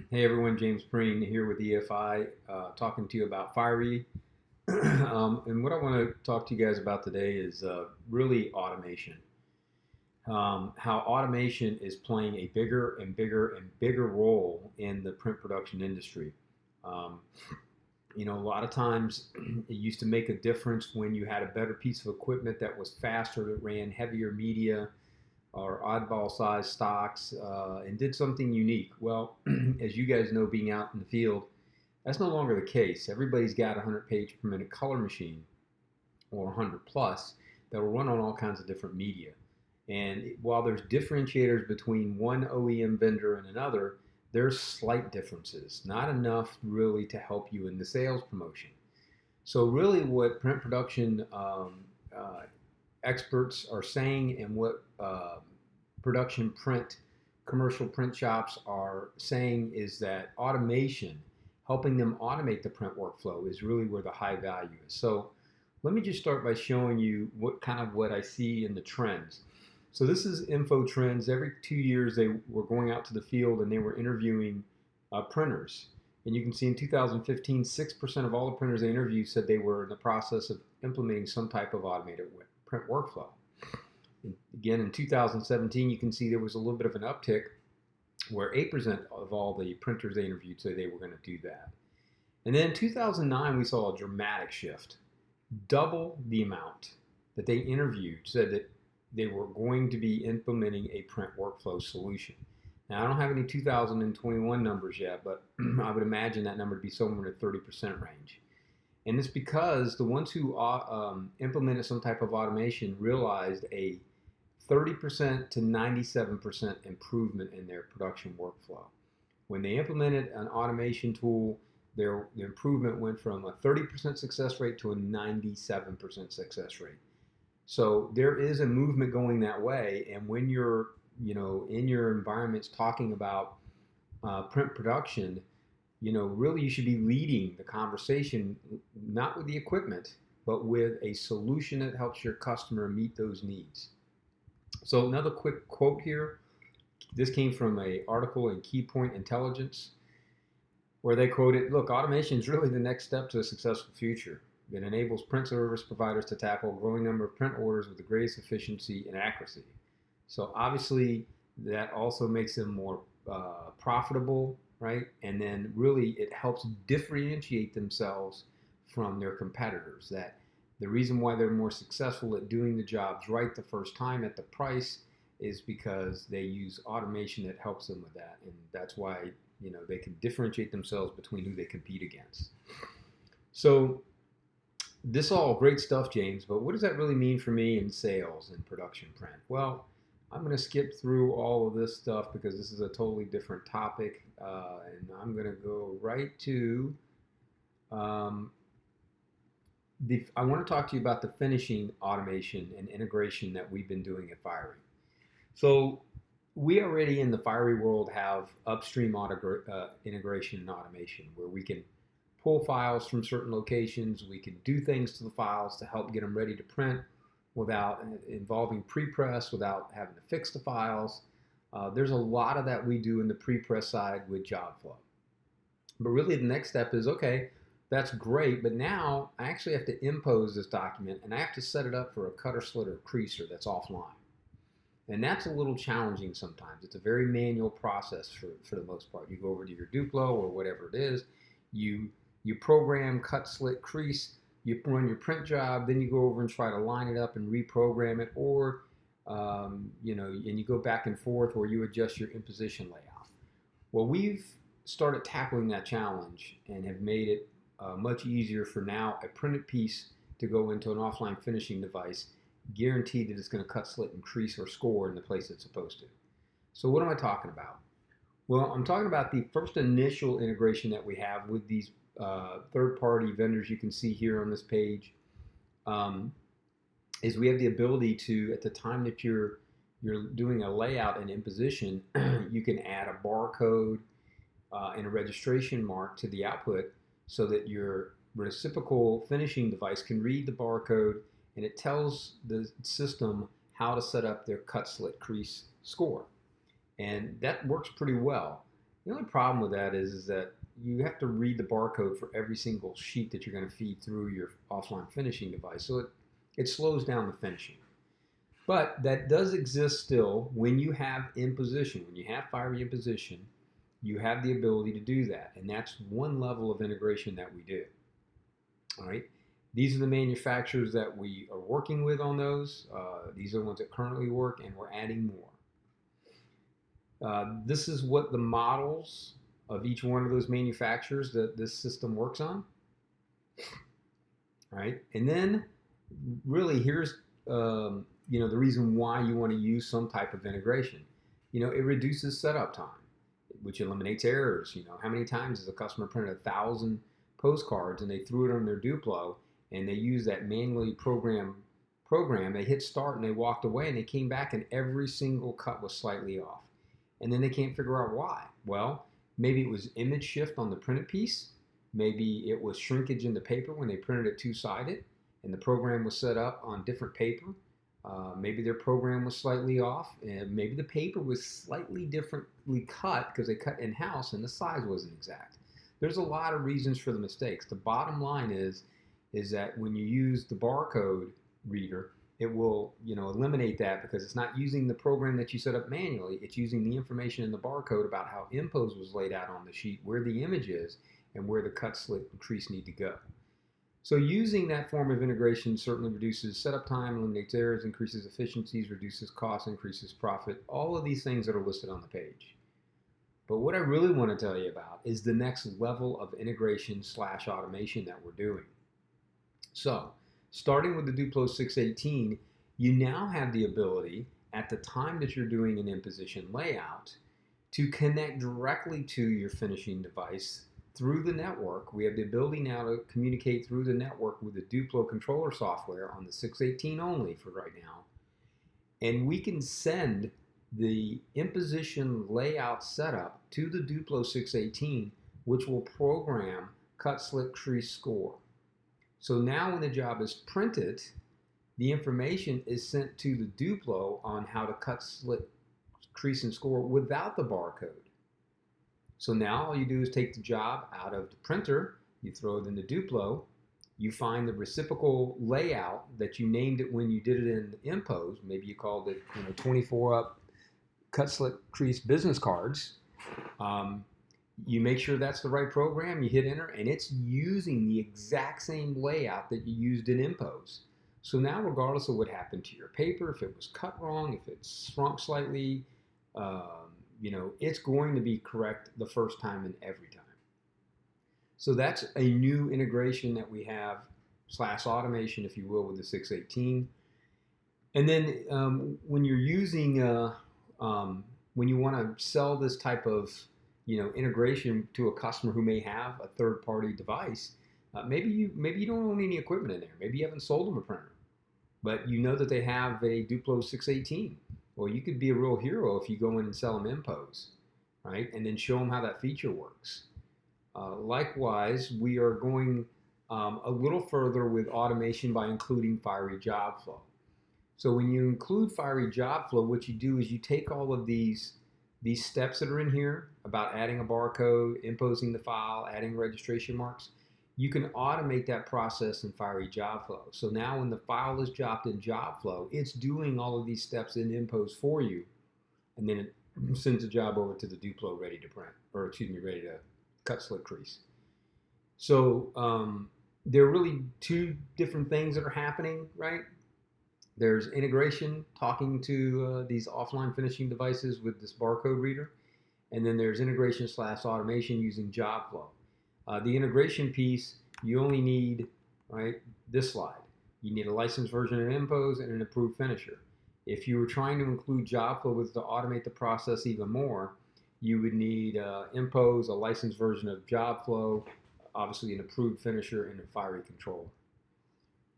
Hey everyone, James Preen here with EFI, talking to you about Fiery. And what I want to talk to you guys about today is really automation. How automation is playing a bigger and bigger and bigger role in the print production industry. Um, a lot of times it used to make a difference when you had a better piece of equipment that was faster, that ran heavier media, or oddball size stocks and did something unique. Well, as you guys know, being out in the field, that's no longer the case. Everybody's got a 100 page per minute color machine or 100 plus that will run on all kinds of different media. And while there's differentiators between one OEM vendor and another, there's slight differences, not enough really to help you in the sales promotion. So, really, what print production experts are saying and what production print, commercial print shops are saying is that automation, helping them automate the print workflow, is really where the high value is. So let me just start by showing you what I see in the trends. So this is info trends. Every 2 years they were going out to the field and they were interviewing printers. And you can see in 2015, 6% of all the printers they interviewed said they were in the process of implementing some type of automated print workflow. Again, in 2017, you can see there was a little bit of an uptick where 8% of all the printers they interviewed said they were going to do that. And then in 2009, we saw a dramatic shift. Double the amount that they interviewed said that they were going to be implementing a print workflow solution. Now, I don't have any 2021 numbers yet, but I would imagine that number to be somewhere in the 30% range. And it's because the ones who implemented some type of automation realized a 30% to 97% improvement in their production workflow. When they implemented an automation tool, their improvement went from a 30% success rate to a 97% success rate. So there is a movement going that way. And when you're, in your environments talking about print production, really you should be leading the conversation, not with the equipment, but with a solution that helps your customer meet those needs. So another quick quote here. This came from an article in Keypoint Intelligence where they quoted, look, automation is really the next step to a successful future. It enables print service providers to tackle a growing number of print orders with the greatest efficiency and accuracy. So obviously that also makes them more profitable, right? And then really it helps differentiate themselves from their competitors. That the reason why they're more successful at doing the jobs right the first time at the price is because they use automation that helps them with that. And that's why, they can differentiate themselves between who they compete against. So this all great stuff, James, but what does that really mean for me in sales and production print? Well, I'm going to skip through all of this stuff because this is a totally different topic, and I'm going to go right to I want to talk to you about the finishing automation and integration that we've been doing at Fiery. So we already in the Fiery world have upstream integration and automation where we can pull files from certain locations. We can do things to the files to help get them ready to print without involving pre-press, without having to fix the files. There's a lot of that we do in the pre-press side with job flow. But really the next step is, okay, that's great, but now I actually have to impose this document and I have to set it up for a cutter, slitter, creaser that's offline. And that's a little challenging sometimes. It's a very manual process for the most part. You go over to your Duplo or whatever it is, you program, cut, slit, crease, you run your print job, then you go over and try to line it up and reprogram it, or and you go back and forth, or you adjust your imposition layout. Well, we've started tackling that challenge and have made it much easier for now a printed piece to go into an offline finishing device, guaranteed that it's going to cut, slit, and crease or score in the place it's supposed to. So what am I talking about? Well, I'm talking about the first initial integration that we have with these third-party vendors you can see here on this page. Is we have the ability to, at the time that you're doing a layout and imposition, you can add a barcode and a registration mark to the output so that your reciprocal finishing device can read the barcode and it tells the system how to set up their cut, slit, crease score. And that works pretty well. The only problem with that is that you have to read the barcode for every single sheet that you're going to feed through your offline finishing device. So it slows down the finishing. But that does exist still when you have in position. When you have Fiery in position, you have the ability to do that. And that's one level of integration that we do. All right. These are the manufacturers that we are working with on those. These are the ones that currently work, and we're adding more. This is what the models of each one of those manufacturers that this system works on. All right. And then really here's the reason why you want to use some type of integration. It reduces setup time, which eliminates errors. How many times has a customer printed 1,000 postcards and they threw it on their Duplo and they used that manually program, they hit start and they walked away and they came back and every single cut was slightly off. And then they can't figure out why. Well, maybe it was image shift on the printed piece. Maybe it was shrinkage in the paper when they printed it two-sided and the program was set up on different paper. Maybe their program was slightly off, and maybe the paper was slightly differently cut because they cut in-house and the size wasn't exact. There's a lot of reasons for the mistakes. The bottom line is that when you use the barcode reader, it will eliminate that because it's not using the program that you set up manually. It's using the information in the barcode about how impose was laid out on the sheet, where the image is, and where the cut, slit, and crease need to go. So using that form of integration certainly reduces setup time, eliminates errors, increases efficiencies, reduces costs, increases profit, all of these things that are listed on the page. But what I really want to tell you about is the next level of integration / automation that we're doing. So starting with the Duplo 618, you now have the ability at the time that you're doing an in-position layout to connect directly to your finishing device through the network. We have the ability now to communicate through the network with the Duplo controller software on the 618 only for right now. And we can send the in-position layout setup to the Duplo 618, which will program cut, slit, crease, score. So now when the job is printed, the information is sent to the Duplo on how to cut, slit, crease, and score without the barcode. So now all you do is take the job out of the printer, you throw it in the Duplo, you find the reciprocal layout that you named it when you did it in Impose. Maybe you called it 24 up cut, slit, crease business cards. You make sure that's the right program, you hit enter, and it's using the exact same layout that you used in Impose. So now regardless of what happened to your paper, if it was cut wrong, if it shrunk slightly, it's going to be correct the first time and every time. So that's a new integration that we have / automation, if you will, with the 618. And then when you're using, when you want to sell this type of integration to a customer who may have a third-party device, maybe you don't own any equipment in there. Maybe you haven't sold them a printer, but you know that they have a Duplo 618. Well, you could be a real hero if you go in and sell them Impose, right? And then show them how that feature works. Likewise, we are going a little further with automation by including Fiery Job Flow. So when you include Fiery Job Flow, what you do is you take all of these steps that are in here about adding a barcode, imposing the file, adding registration marks. You can automate that process in Fiery Job Flow. So now when the file is dropped in Job Flow, it's doing all of these steps in Impose for you, and then it sends the job over to the Duplo ready to print, ready to cut, slit, crease. So there are really two different things that are happening, right? There's integration, talking to these offline finishing devices with this barcode reader, and then there's integration / automation using Job Flow. The integration piece, you only need, this slide. You need a licensed version of Impose and an approved finisher. If you were trying to include Job Flow to automate the process even more, you would need Impose, a licensed version of Job Flow, obviously an approved finisher, and a Fiery controller.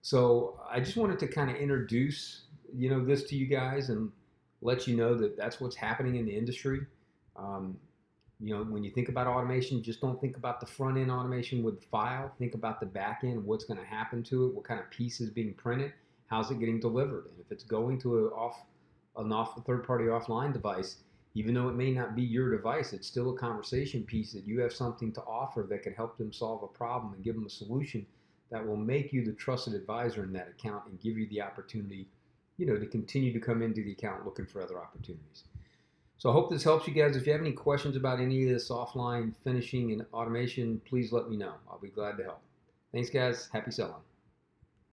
So I just wanted to kind of introduce, this to you guys and let you know that that's what's happening in the industry. When you think about automation, just don't think about the front end automation with the file. Think about the back end, what's going to happen to it, what kind of piece is being printed, how's it getting delivered. And if it's going to a third-party offline device, Even though it may not be your device, it's still a conversation piece that you have something to offer that can help them solve a problem and give them a solution that will make you the trusted advisor in that account and give you the opportunity, to continue to come into the account looking for other opportunities. So I hope this helps you guys. If you have any questions about any of this offline finishing and automation, please let me know. I'll be glad to help. Thanks, guys. Happy selling.